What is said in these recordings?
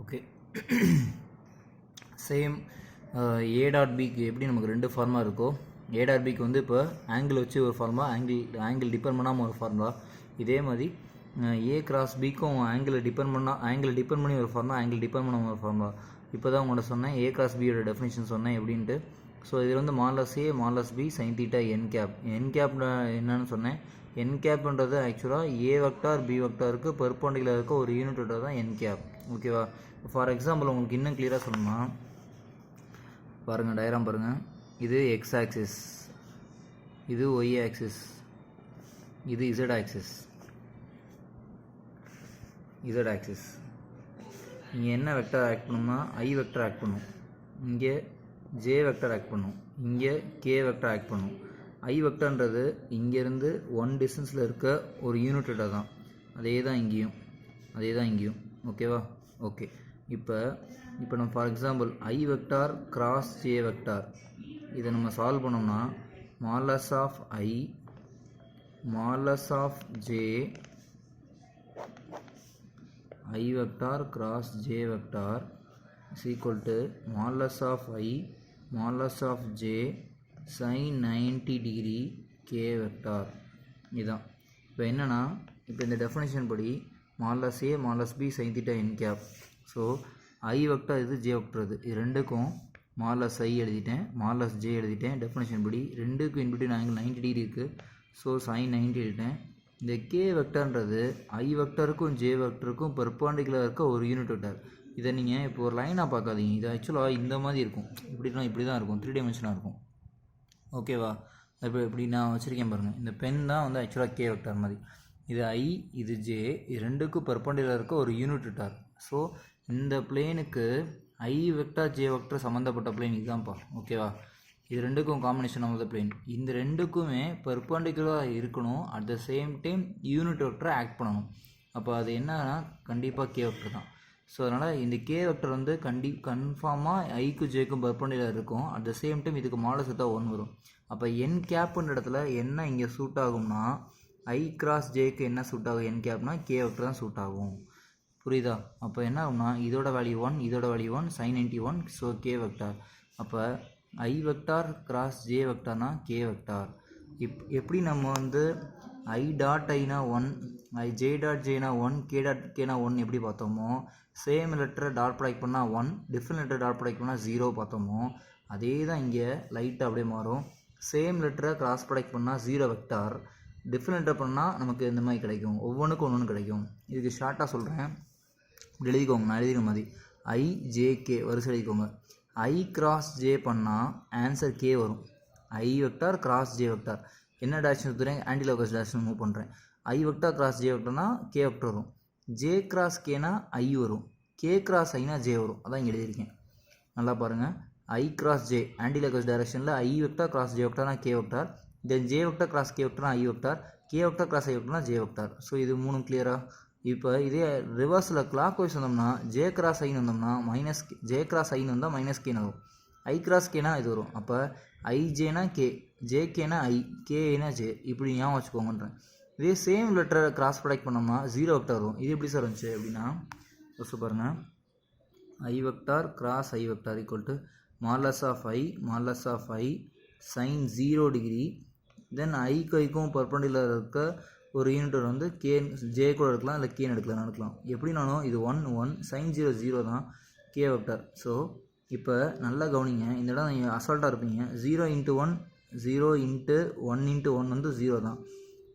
Okay. Same A dot பிக்கு எப்படி நமக்கு ரெண்டு ஃபார்முலா இருக்கோ, ஏ டாட் பிக்கு வந்து இப்போ ஆங்கிள் வச்சு ஒரு ஃபார்முலா, ஆங்கிள் டிபெண்ட் பண்ணாமல் ஒரு ஃபார்முலா. இதே மாதிரி ஏ கிராஸ் பிக்கும் ஆங்கிள் டிபெண்ட் பண்ணி ஒரு ஃபார்முலா, ஆங்கிள் டிபெண்ட் பண்ணாமல் ஒரு ஃபார்முலா. இப்போ தான் உங்கள்கிட்ட சொன்னேன் ஏ கிராஸ் பியோட டெஃபினேஷன் சொன்னேன் எப்படின்ட்டு. ஸோ இதில் வந்து மாலஸ் A modulus B sine theta N gap. N gap என்னன்னு சொன்னேன், என் கேப்ன்றது ஆக்சுவலாக ஏ வெக்டார் பி வெக்டாருக்கு பெர்பெண்டிகுலர் இருக்க ஒரு யூனிட் வெக்டார் தான் என் கேப். ஓகேவா? ஃபார் எக்ஸாம்பிள் உங்களுக்கு இன்னும் கிளியராக சொல்லணும்னா பாருங்கள், டயக்ராம் பாருங்கள். இது எக்ஸ் ஆக்சிஸ், இது ஒய் ஆக்சிஸ், இது இசட் ஆக்சிஸ். இசட் ஆக்சிஸ் இங்கே என்ன வெக்டர் ஆக்ட் பண்ணணும்னா ஐ வெக்டர் ஆக்ட் பண்ணும், இங்கே ஜே வெக்டர் ஆக்ட் பண்ணும், இங்கே கே வெக்டர் ஆக்ட் பண்ணும். ஐ வெக்டர்ன்றது இங்கேருந்து ஒன் டிஸ்டன்ஸில் இருக்க ஒரு யூனிட் வெக்டர் தான். அதே தான் இங்கேயும். ஓகேவா? ஓகே. இப்போ நம்ம for example I vector cross J vector இதை நம்ம சால்வ் பண்ணோம்னா modulus of I modulus of J I vector cross j vector is equal to modulus of I modulus of j sin 90 degree k vector. இதுதான் இப்போ என்னன்னா, இப்போ இந்த definition படி modulus A modulus B sine theta N cap. So I vector இது J vector இது ரெண்டுக்கும் மாலஸ் ஐ எழுதிட்டேன், மாலஸ் ஜே எழுதிட்டேன். டெஃபினேஷன் படி ரெண்டுக்கும் இன்பிட்வீன் ஆங்கிள் 90 டிகிரி இருக்குது. ஸோ சைன் 90 எழுதிட்டேன். இந்த கே வெக்டர்ன்றது ஐ வெக்டருக்கும் ஜே வெக்டருக்கும் பெர்பெண்டிகுலர் இருக்க ஒரு யூனிட் வெக்டர். இதை நீங்கள் இப்போ ஒரு லைனாக பார்க்காதீங்க, இது ஆக்சுவலாக இந்த மாதிரி இருக்கும், இப்படி தான் இருக்கும், 3 டைமென்ஷனாக இருக்கும். ஓகேவா? இப்போ இப்படி நான் வச்சுருக்கேன் பாருங்கள், இந்த பென் தான் வந்து ஆக்சுவலாக கே வெக்டர் மாதிரி. இது ஐ இது ஜே, இது ரெண்டுக்கும் பெர்பெண்டிகுலர் இருக்க ஒரு யூனிட் வெக்டர். ஸோ இந்த பிளேனுக்கு ஐ வெக்டர் ஜே வெக்டர் சம்மந்தப்பட்ட பிளேன் இதுதான்ப்பா. ஓகேவா? இது ரெண்டுக்கும் காம்பினேஷன் ஆஃப் த பிளேன். இந்த ரெண்டுக்குமே பெர்பெண்டிகுலராக இருக்கணும், at the same time unit வெக்டரை ஆக்ட் பண்ணணும். அப்போ அது என்னன்னா கண்டிப்பாக கே வெக்டர் தான். ஸோ அதனால் இந்த கே வெக்டர் வந்து கன்ஃபார்மாக ஐக்கும் ஜேக்கும் பெர்பெண்டிகுலர் இருக்கும், அட் த சேம் டைம் இதுக்கு மாடல்ஸ் தான் 1 வரும். அப்போ என் கேப்புன்ற இடத்துல என்ன இங்கே சூட் ஆகும்னா ஐ கிராஸ் ஜேக்கு என்ன சூட் ஆகும், என் கேப்னா கே வெக்டர் தான் சூட் ஆகும். புரியுதா? அப்போ என்ன ஆகும்னா இதோட வேல்யூ 1, இதோட value 1, sin 91. So K vector. அப்போ ஐ வெக்டார் கிராஸ் ஜே வெக்டார்னா கே வெக்டார். எப்படி நம்ம வந்து ஐ டாட் ஐனா 1, ஐ ஜே டாட் ஜேனா 1, கே டாட் கேனா 1 எப்படி பார்த்தோமோ, சேம் லெட்டரை டாட் ப்ராடக்ட் பண்ணால் 1, டிஃப்ரெண்ட் லெட்டர் டாட் ப்ராடக்ட் பண்ணால் 0 பார்த்தோமோ, அதே தான் இங்கே லைட்டாக அப்படியே மாறும். சேம் லெட்டரை கிராஸ் ப்ராடக்ட் பண்ணால் 0 வெக்டார், டிஃப்ரெண்ட் லெட்டர் பண்ணால் நமக்கு இந்த மாதிரி கிடைக்கும், ஒவ்வொன்றுக்கும் ஒன்று கிடைக்கும். இதுக்கு ஷார்ட்டாக சொல்கிறேன், இப்படி எழுதிக்கோங்க, நான் எழுதிக்கிற மாதிரி ஐ ஜே கே வரிசை எழுதிக்கோங்க. ஐ கிராஸ் ஜே பண்ணால் ஆன்சர் கே வரும். I vector cross J vector என்ன டேரக்ஷன் சுற்றுறேன், ஆன்டி லோக்கஸ் டேரக்ஷன் மூவ் பண்ணுறேன். ஐ வெக்டார் கிராஸ் ஜே வெக்டர்னா கே வெக்டர் வரும், ஜே கிராஸ் கேனா ஐ வரும், கே கிராஸ் ஐனா ஜே வரும். அதான் இங்கே எழுதியிருக்கேன், நல்லா பாருங்கள். I cross J anticlockwise டேரக்ஷனில் ஐ வெக்டார் கிராஸ் ஜே வெக்டார்னா K vector, then J vector cross K வெக்டர்னா I vector, K vector cross I வெக்டர்னா ஜே வெக்டார். ஸோ இது 3 கிளியரா? இப்போ இதே ரிவர்ஸில் கிளாக் வைஸ் வந்தோம்னா ஜே கிராஸ் ஐன்னு வந்தோம்னா மைனஸ் ஜே கிராஸ் ஐன்னு வந்தால் மைனஸ் கேன்னு வரும், ஐ கிராஸ் கேனா இது வரும். அப்போ ஐ ஜேனா கே, ஜே கேனா ஐ, கேனா ஜே, இப்படி ஞாபகம் வச்சுக்கோங்கன்றேன். இதே சேம் லெட்டரை கிராஸ் ப்ராடக்ட் பண்ணோம்னா 0 வெக்டார் வரும். இது எப்படி சார் வந்துச்சு அப்படின்னா ஃபஸ்ட்டு பாருங்கள், I vector cross I vector equal to modulus of I sine 0 degree, then ஐக்கு ஐக்கும் பர்பண்டிகுலர் இருக்க ஒரு யூனிட் வந்து கே ஜே கூட எடுக்கலாம், இல்லை கேன்னு எடுக்கலாம். எப்படினாலும் இது 1 சைன் 0 0 தான் கே வெக்டார். ஸோ இப்போ நல்லா கவனிங்க, இந்த இடம் நீங்கள் அசால்ட்டாக இருப்பீங்க. 0 × 1 0 × 1 × 1 வந்து 0 தான்.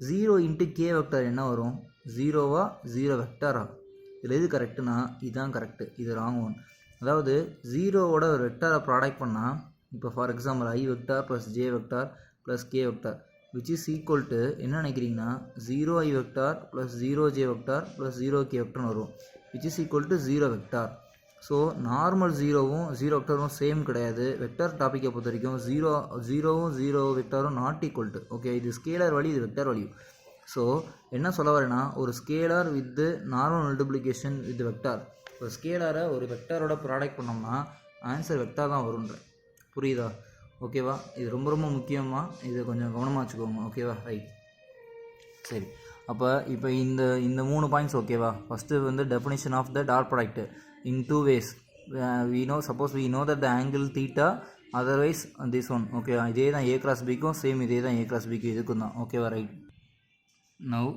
0 × கே வெக்டார் என்ன வரும், 0வா 0 வெக்டாரா? இதில் எது கரெக்டுனா இதுதான் கரெக்டு, இது ராங் ஒன். அதாவது 0வோட ஒரு வெக்டாரை ப்ராடக்ட் பண்ணால், இப்போ for example I vector plus J vector plus K vector which is equal to என்ன நினைக்கிறீங்கன்னா 0i vector plus 0j vector plus 0k வெக்டார்னு வரும், which is equal to 0 vector. So normal 0வும் 0 வெக்டாரும் சேம் கிடையாது. வெக்டார் டாப்பிக்கை பொறுத்த வரைக்கும் 0வும் 0 வெக்டாரும் நாட் ஈக்குவல் டு. ஓகே, இது ஸ்கேலர் வேல்யூ, இது வெக்டார் வேல்யூ. ஸோ என்ன சொல்ல வரேன்னா, ஒரு scalar with normal multiplication with vector, ஒரு ஸ்கேலாரை ஒரு வெக்டாரோட ப்ராடக்ட் பண்ணோம்னா ஆன்சர் வெக்டார் தான் வரும்ன்ற. புரியுதா? ஓகேவா? இது ரொம்ப ரொம்ப முக்கியமாக, இது கொஞ்சம் கவனமாக வச்சுக்கோங்க. ஓகேவா? ரைட், சரி. அப்போ இப்போ இந்த 3 பாயிண்ட்ஸ் ஓகேவா? ஃபஸ்ட்டு வந்து definition of the dot product, in two ways. We know, suppose we know that the angle theta, otherwise this one. Okay, இதே தான் a cross b க்கும் சேம் இதே தான் a cross b க்கு இதுக்கும் தான். ஓகேவா, ரைட். நவ்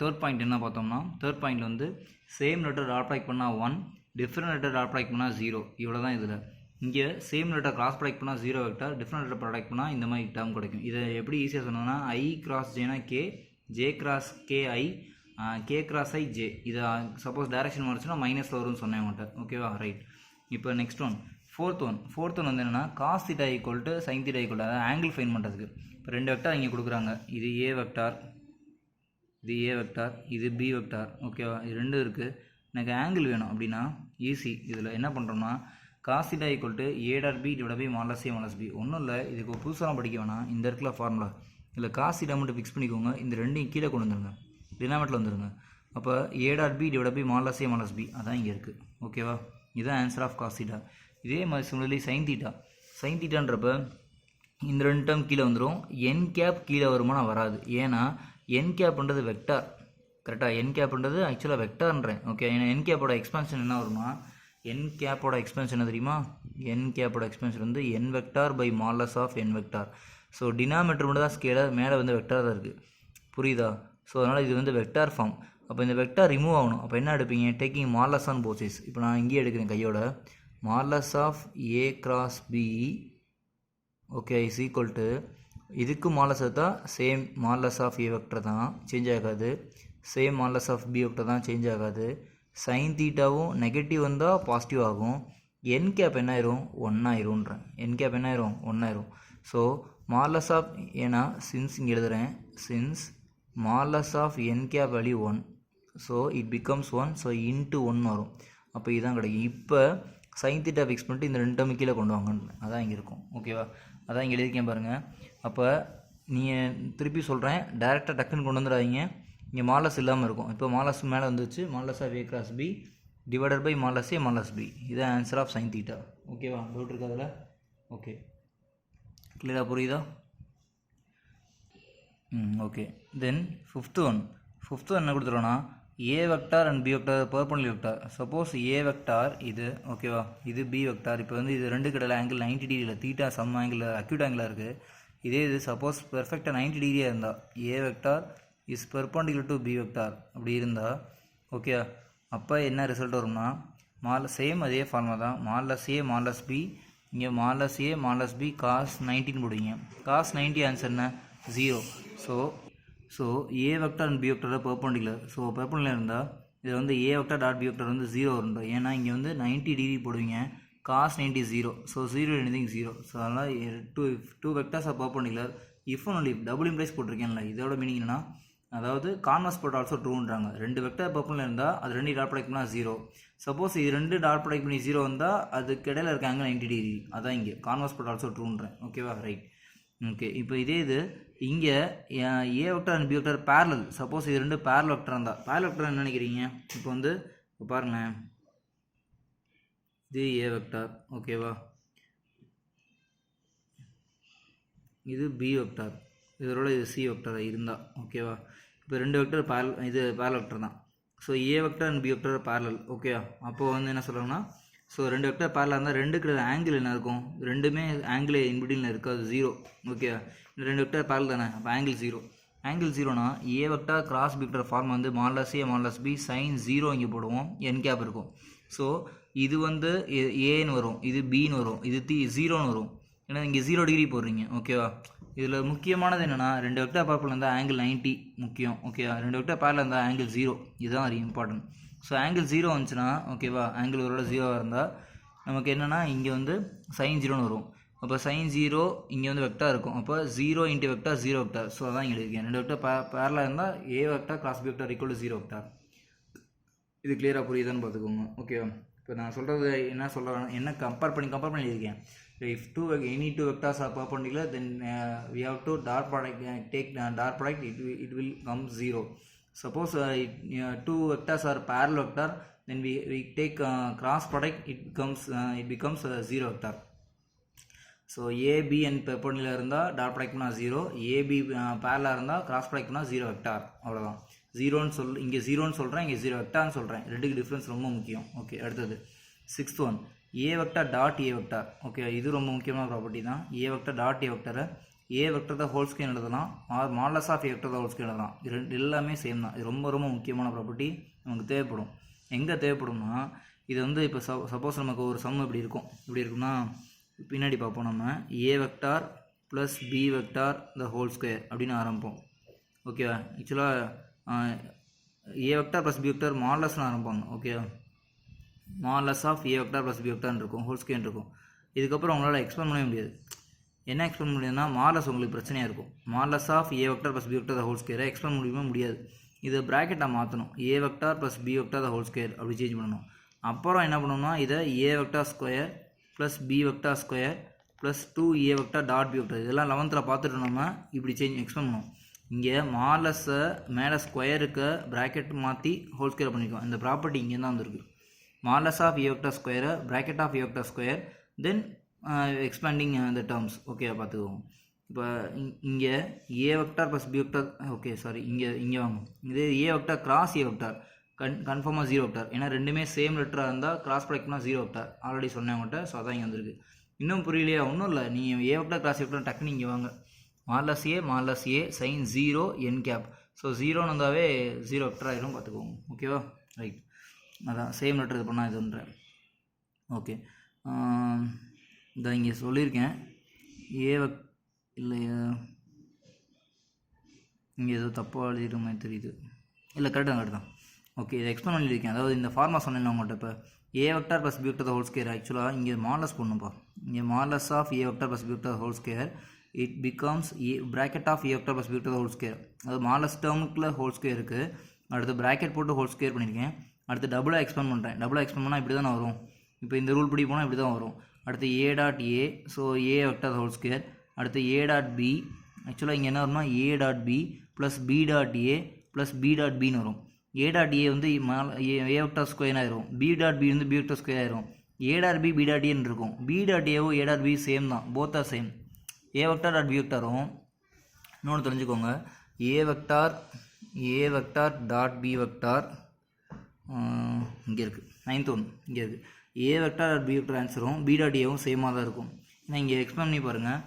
தேர்ட் பாயிண்ட் என்ன பார்த்தோம்னா, தேர்ட் பாயிண்ட் வந்து சேம் லெட்டர் டாட் ப்ராடக்ட் பண்ணால் 1, டிஃப்ரெண்ட் லெட்டர் டாட் ப்ராடக்ட் பண்ணால் 0. இவ்வளோ தான் இதில். இங்கே சேம் லெட்டர் கிராஸ் ப்ராடக்ட் பண்ணால் 0 வெக்டார், டிஃப்ரெண்ட் லெட்டர் ப்ராடக்ட் பண்ணால் இந்த மாதிரி டேர்ம் கிடைக்கும். இதை எப்படி ஈஸியாக சொன்னோம்னா, i கிராஸ் ஜேனா k, j cross ki, k cross i j. இதை சப்போஸ் டைரக்ஷன் மாறிச்சுன்னா மைனஸில் வரும்னு சொன்னேன் உங்கள்கிட்ட. ஓகேவா, ரைட். இப்போ நெக்ஸ்ட் ஒன், ஃபோர்த் ஒன் வந்து என்னென்னா, cos theta equal to sine theta equal, அதாவது ஆங்கிள் ஃபைன் பண்ணுறதுக்கு. இப்போ 2 வெக்டார் இங்கே கொடுக்குறாங்க. இது a வெக்டார், இது b வெக்டார். ஓகேவா, இது 2 இருக்குது. எனக்கு ஆங்கிள் வேணும் அப்படின்னா ஈஸி. இதில் என்ன பண்ணுறோம்னா, cos theta equal to a dot b divide by modulus a modulus b. ஒன்றும் இல்லை, இதுக்கு புதுசாக படிக்க வேணாம். இந்த இடத்துல ஃபார்முலா இதில் காஸ் தீட்டா மட்டும் ஃபிக்ஸ் பண்ணிக்கோங்க. இந்த ரெண்டையும் கீழே கொண்டு வந்துருங்க, டினாமேட்டில் வந்துருங்க. அப்போ a dot b divide by modulus a modulus b அதான் இங்கே இருக்குது. ஓகேவா, இதுதான் ஆன்சர் ஆஃப் காஸ் தீட்டா. இதே மாதிரி சிமிலர்லி சைன் தீட்டான்றப்ப இந்த 2 டேர்ம் கீழே வந்துடும். என் கேப் கீழே வருமானா வராது. ஏன்னா என் கேப்ன்றது வெக்டார். கரெக்டாக, என் கேப்ன்றது ஆக்சுவலாக வெக்டார்ன்றேன். ஓகே, ஏன்னா என் கேப்போட எக்ஸ்பென்ஷன் என்ன வருமா, என் கேப்போட எக்ஸ்பென்ஷன் என்ன தெரியுமா, என் கேப்போட எக்ஸ்பென்ஷன் வந்து N vector by modulus of N vector. So denominator மட்டும் தான் ஸ்கேலர், மேலே வந்து வெக்டார் தான் இருக்குது. புரியுதா? ஸோ அதனால் இது வந்து வெக்டார் ஃபார்ம். அப்போ இந்த வெக்டார் ரிமூவ் ஆகணும். அப்போ என்ன எடுப்பீங்க, டேக்கிங் மாலஸ் ஆன் போத் சைட்ஸ். இப்போ நான் இங்கேயே எடுக்கிறேன் கையோட, modulus of a cross b okay is equal to, இதுக்கு மாலஸ் எடுத்தால் same modulus of a vector தான் சேஞ்ச் ஆகாது, same modulus of b vector தான் சேஞ்ச் ஆகாது. சைன் தீட்டாவும் நெகட்டிவ் வந்தால் பாசிட்டிவ் ஆகும். என் கேப் என்ன ஆயிரும், 1 ஆயிரும்ன்றேன். என் கேப் என்ன ஆயிரும், 1 ஆயிரும். ஸோ மாலஸ் ஆஃப், ஏன்னா சின்ஸ் இங்கே எழுதுகிறேன், since modulus of n cap value 1, so it becomes 1, so into 1 வரும். அப்போ இதுதான் கிடைக்கும். இப்போ சைன் தீட்டா ஃபிக்ஸ் பண்ணிட்டு இந்த 2 டேர்ம் கீழே கொண்டு வாங்கன்னு அதான் இங்கே இருக்கும். ஓகேவா, அதான் இங்கே எழுதிக்கேன் பாருங்கள். அப்போ நீங்கள் திருப்பி சொல்கிறேன், டேரெக்டாக டக்குன்னு கொண்டு வந்துடாதீங்க. இங்கே மாலஸ் இல்லாமல் இருக்கும். இப்போ மாலஸ் மேலே வந்துச்சு, modulus of a cross b divided by modulus a modulus b. இதுதான் ஆன்சர் ஆஃப் சைன் தீட்டா. ஓகேவா, டவுட் இருக்கு அதில்? ஓகே, கிளியராக புரியுதா? ஓகே. தென் ஃபிஃப்த் ஒன் என்ன கொடுத்துருவோன்னா, a vector and b vector perpendicular vector. Suppose a vector இது, ஓகேவா, இது b வெக்டார். இப்போ வந்து இது 2 கடையில் ஆங்கிள் 90 டிகிரியில், தீட்டா சம் ஆங்கிள் அக்யூட் ஆங்கிளாக இருக்குது. இதே இது சப்போஸ் பெர்ஃபெக்டாக 90 டிகிரியாக இருந்தால், a vector is perpendicular to b vector அப்படி இருந்தால், ஓகே, அப்போ என்ன ரிசல்ட் வரும்னா, சேம் அதே ஃபார்முலா தான், மாலஸ் a மாலஸ் b. இங்கே மாலஸ் a மாலஸ் b காஸ் 90 போடுவீங்க. காஸ் 90 ஆன்சர் என்ன, 0. So a vector and b vector perpendicular. So perpendicular இருந்தால் இதில் வந்து a vector dot b vector வந்து 0 வரும். ஏன்னா இங்கே வந்து 90 டிகிரி போடுவீங்க, காஸ் 90 0. So 0 anything 0. ஸோ அதனால் two vectors are perpendicular if only double implies போட்டிருக்கேன்ல, இதோட மீனிங் என்னன்னா, அதாவது கான்வர்ஸ் ப்ராடக்ட் ஆல்சோ ட்ரூன்றாங்க. 2 வெக்டார் பெர்பெண்டிகுலர் இருந்தால் அது 2 டாட் ப்ராடக்ட் பண்ணால் 0. சப்போஸ் இது 2 டாட் ப்ராடக்ட் பண்ணி 0 வந்தால் அதுக்கு இடையில இருக்க ஆங்கிள் 90 டிகிரி. அதான் இங்கே கான்வர்ஸ் ப்ராடக்ட் ஆல்சோ ட்ரூன்றேன். ஓகேவா, ரைட். ஓகே, இப்போ இதே இது இங்கே a vector and b vector parallel. Suppose இது 2 பேரல் வெக்டார் இருந்தால், பேரல் வெக்டார் என்ன நினைக்கிறீங்க, இப்போ வந்து இப்போ பாருங்களேன், இது a வெக்டார், ஓகேவா, இது b வெக்டார், இதோட இது c வெக்டார் இருந்தால், ஓகேவா. இப்போ 2 வெக்டார் பேரல் வெக்டார் தான். So a vector and b vector parallel. Okay, அப்போது வந்து என்ன சொல்கிறாங்கன்னா, ஸோ 2 வெக்டார் பேரலாக இருந்தால் 2 ஆங்கிள் என்ன இருக்கும், ரெண்டுமே ஆங்கிள் இன்பிட்வீனில் இருக்காது, 0. ஓகே, இந்த 2 வெக்டார் பேரல் தானே, அப்போ ஆங்கிள் 0. ஆங்கிள் 0னா a vector cross b vector form வந்து modulus a modulus b sign 0 இங்கே போடுவோம், என் கேப் இருக்கும். ஸோ இது வந்து ஏன்னு வரும், இது பின்னு வரும், இது 0ன்னு வரும். ஏன்னா இங்கே 0 டிகிரி போடுறீங்க. ஓகேவா, இதில் முக்கியமானது என்னென்னா, 2 வெக்டார் பேரல் இருந்தால் ஆங்கிள் 90 முக்கியம். ஓகேவா, 2 வெக்டார் பேரல் இருந்தால் ஆங்கிள் 0, இதுதான் வெரி இம்பார்ட்டன்ட். ஸோ ஆங்கிள் 0 வந்துச்சுன்னா, ஓகேவா, ஆங்கிள் ஒருவோட 0 இருந்தால் நமக்கு என்னென்னா இங்கே வந்து சைன் 0ன்னு வரும். அப்போ சைன் 0 இங்கே வந்து வெக்டார் இருக்கும். அப்போ 0 இன்ட்டு வெக்டார் 0 வெக்டார். ஸோ அதான் இங்கே எழுதிருக்கேன். 2 வெக்டார் பேரலாக இருந்தால் a vector cross b vector equal to 0 vector. இது கிளியராக புரியுதான்னு பார்த்துக்கோங்க. ஓகேவா, இப்போ நான் சொல்கிறது என்ன சொல்கிறேன், என்ன கம்பேர் பண்ணி எழுதியிருக்கேன். If any two vectors are perpendicular, then we have to dot product, take dot product, it will come 0. Suppose 2 vectors are parallel vector, then we take cross product, it becomes 0 vector. So a b and perpendicular இருந்தால் dot product பண்ணால் 0, a b parallel இருந்தால் cross product பண்ணால் 0 vector. அவ்வளோதான். 0 இங்கே 0ன்னு சொல்கிறேன், இங்கே 0 வெக்டார்னு சொல்கிறேன். ரெண்டுக்கு டிஃப்ரென்ஸ் ரொம்ப முக்கியம். ஓகே, அடுத்தது 6th one A vector dot A vector. Okay, இது ரொம்ப முக்கியமான ப்ராப்பர்ட்டி தான். ஏ வெக்டார் டாட் ஏ வெக்டாரை ஏ வெக்டர் தான் ஹோல் ஸ்கொயர் எழுதலாம், or modulus of A vector தான் ஹோல் ஸ்கொயர் எழுதலாம். இது எல்லாமே சேம் தான். இது ரொம்ப ரொம்ப முக்கியமான ப்ராப்பர்ட்டி நமக்கு தேவைப்படும். எங்கே தேவைப்படும்னா இது வந்து இப்போ சப்போஸ் நமக்கு ஒரு சம் இப்படி இருக்கும்னா பின்னாடி பார்ப்போம். நம்ம a vector plus b vector the whole square அப்படின்னு ஆரம்பிப்போம். ஓகேவா? ஆக்சுவலாக a vector plus b vector மாடலஸ்னு ஆரம்பிப்பாங்க. ஓகேவா? Modulus of a vector plus b வெக்டார்னு இருக்கும், ஹோல் ஸ்கொயர் இருக்கும். இதுக்கப்புறம் உங்களால் எக்ஸ்பிளைன் பண்ணவே முடியாது. என்ன எக்ஸ்பிளைன் முடியுதுன்னா மாடலஸ் உங்களுக்கு பிரச்சனையாக இருக்கும். Modulus of a vector plus b vector the whole ஸ்கொயரை எக்ஸ்பிளைன் முடியாது. இதை ப்ராக்கெட்டாக மாற்றணும். A vector plus b vector the whole square அப்படி சேஞ்ச் பண்ணணும். அப்புறம் என்ன பண்ணணும்னா இதை a vector square plus b vector square plus 2 a vector dot b vector இதெல்லாம் 11th பார்த்துட்டு நம்ம இப்படி எக்ஸ்பிளைன் பண்ணுவோம். இங்கே மாடலஸை மேலே ஸ்கொயருக்கு ப்ராக்கெட் மாற்றி ஹோல் ஸ்கொயர் பண்ணியிருக்கோம். இந்த ப்ராப்பர்ட்டி இங்கே தான் வந்துருக்கு. மாடலஸ் ஆஃப் ஏ வெக்டார் ஸ்கொயரை bracket of a vector square then expanding the terms. Okay, பார்த்துக்குவோம். இப்போ இங்கே a vector plus b vector. Okay, sorry, இங்கே வாங்க. இது a vector cross a vector கன்ஃபார்மாக 0 வெக்டார். ஏன்னா ரெண்டுமே சேம் லெட்டராக இருந்தால் கிராஸ் ப்ராடக்ட்னா 0 வெக்டார். ஆல்ரெடி சொன்னேன் உங்கள்கிட்ட. ஸோ அதான் இங்கே வந்திருக்கு. இன்னும் புரியலையா? ஒன்றும் இல்லை. நீங்கள் ஏ வெக்டார் கிராஸ் ஏ வெக்டார் டக்குன்னு இங்கே வாங்க. மாடலஸ் ஏ சைன் 0 n கேப். ஸோ 0ன்னு வந்தாவே 0 வெக்டர் ஆகிடும். பார்த்துக்கோங்க. ஓகேவா? ரைட், அதான் சேம் லெட்டர் இது பண்ணால் இதுன்றேன். ஓகே, இதான் இங்கே சொல்லியிருக்கேன். இல்லையா, இங்கே ஏதோ தப்பாக எழுதிக்கிற மாதிரி தெரியுது. இல்லை, கரெக்டு தான். ஓகே, இதை எக்ஸ்பிளைன் பண்ணியிருக்கேன். அதாவது இந்த ஃபார்மா சொன்னேன் உங்கள்கிட்ட. இப்போ a vector plus b vector whole square ஆக்சுவலாக இங்கே மாடலஸ் பண்ணுப்பா. இங்கே modulus of a vector plus b vector whole square it becomes a bracket of a vector plus b vector whole square. அது மாடலஸ் டேர்முக்குள்ள whole square இருக்குது. அடுத்து bracket போட்டு whole square பண்ணியிருக்கேன். அடுத்து டபுளாக எக்ஸ்பேண்ட் பண்ணுறேன். டபுளாக எக்ஸ்பேண்ட் பண்ணால் இப்படி தான் வரும். இப்போ இந்த ரூல் படி போனால் இப்படி தான் வரும். அடுத்து a dot a, so a vector whole square. அடுத்து ஏ டாட் பி, ஆக்சுவலாக இங்கே என்ன வரும்னா a dot b plus b dot a plus b dot பின்னு வரும். ஏ டாட் ஏ வந்து ஏ வெக்டார் ஸ்கொயர் ஆயிரும். பி டாட் பி வந்து பி வெக்டார் ஸ்கொயர் ஆயிரும். A dot B B dot ஏன்னு இருக்கும். பி டாட் ஏவும் ஏ டாட் பி சேம் தான், both are same. A vector dot B வெக்டாரும் இன்னொன்று தெரிஞ்சுக்கோங்க. A vector dot b vector இங்கே இருக்குது. 9th ஒன் இங்கே இருக்குது. A vector dot b vector ஆன்சரும் பி டாட் ஏவும் சேமாக தான் இருக்கும். ஏன்னா இங்கே எக்ஸ்பிளைன் பண்ணி பாருங்கள்.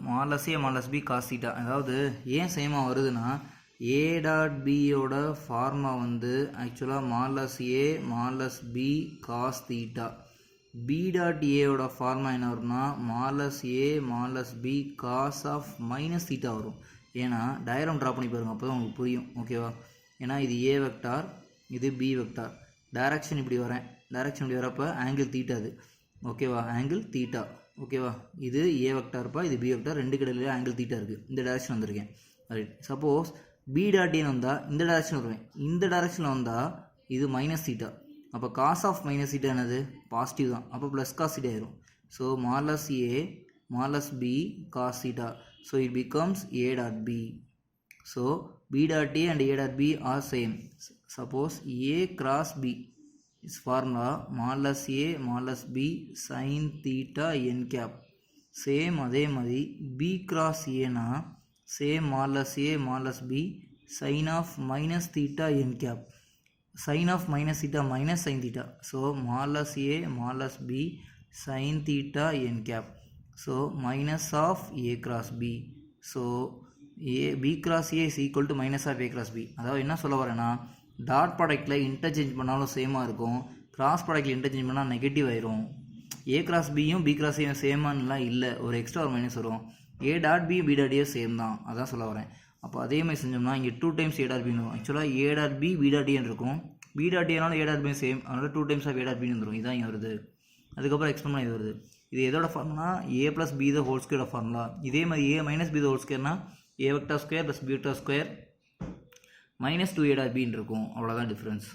மாடலஸ் ஏ மாடலஸ் பி காஸ் தீட்டா. அதாவது ஏன் சேமாக வருதுன்னா ஏ டாட் பியோட ஃபார்மா வந்து ஆக்சுவலாக மாடலஸ் ஏ modulus B cos theta. B dot ஏயோட ஃபார்மா என்ன வரும்னா modulus A modulus B cos of minus theta வரும். ஏன்னா டயக்ராம் ட்ரா பண்ணி பாருங்கள், அப்போ தான் உங்களுக்கு புரியும். ஓகேவா? ஏன்னா இது ஏ வெக்டார், இது பி வெக்டார். டைரக்ஷன் இப்படி வரப்போ ஆங்கிள் தீட்டா அது. ஓகேவா? Angle theta. ஓகேவா? இது ஏ வெக்டார்ப்பா, இது பி வெக்டார். ரெண்டு கடையிலே ஆங்கிள் தீட்டா இருக்குது. இந்த டைரக்ஷன் வந்திருக்கேன். ரைட். சப்போஸ் பி டாட் ஏன்னு வந்தால் இந்த டைரக்ஷன் வருவேன். இந்த டைரக்ஷனில் வந்தால் இது மைனஸ் தீட்டா. அப்போ காஸ் ஆஃப் மைனஸ் தீட்டா என்னது? பாசிட்டிவ் தான். அப்போ ப்ளஸ் காஸ் தீட்டா ஆயிரும். So modulus A modulus B cos theta. So it becomes A dot B. So B dot A and A dot B are same. Suppose A cross B is formula modulus A modulus B sine theta N cap. Same அதே மாதிரி B cross ஏனா same modulus A modulus B sine of minus theta N cap. Sine of minus theta minus sine theta. So modulus A modulus B sine theta N cap. So minus of A cross B. So B cross A is equal to minus of A cross B. அதாவது என்ன சொல்ல வரேன்னா dot ப்ராடக்ட்டில் interchange பண்ணாலும் சேமாக இருக்கும், cross ப்ராடக்ட்டில் interchange பண்ணால் negative ஆயிரும். ஏ கிராஸ் பியும் பி கிராஸ் ஏயும் சேமானுலாம் இல்லை, ஒரு எக்ஸ்ட்ரா ஒரு மைனஸ் வரும். ஏ dot B B dot A same தான், அதான் சொல்ல வரேன். அப்போ அதே மாதிரி செஞ்சோம்னா இங்கே 2 times ஏ டாட் பின்னு வரும். ஆக்சுவலாக a dot B B dot ஏன்னு இருக்கும். பி டாட் ஏனாலும் ஏ டாட் பி சேம், அதனால் 2 times ஆஃப் ஏ டாட் பின்னு வந்துடும். இதான் இங்கே வருது. அதுக்கப்புறம் எக்ஸ்பிளைன் பண்ண இது வருது. இது எதோட formula? A plus b the whole ஸ்கொயரோட ஃபார்முலா. இதே மாதிரி a minus b the whole ஸ்கொயர்னா a vector square plus b vector square minus 2 a dot பின்னு இருக்கும். அவ்வளோதான் டிஃப்ரென்ஸ்.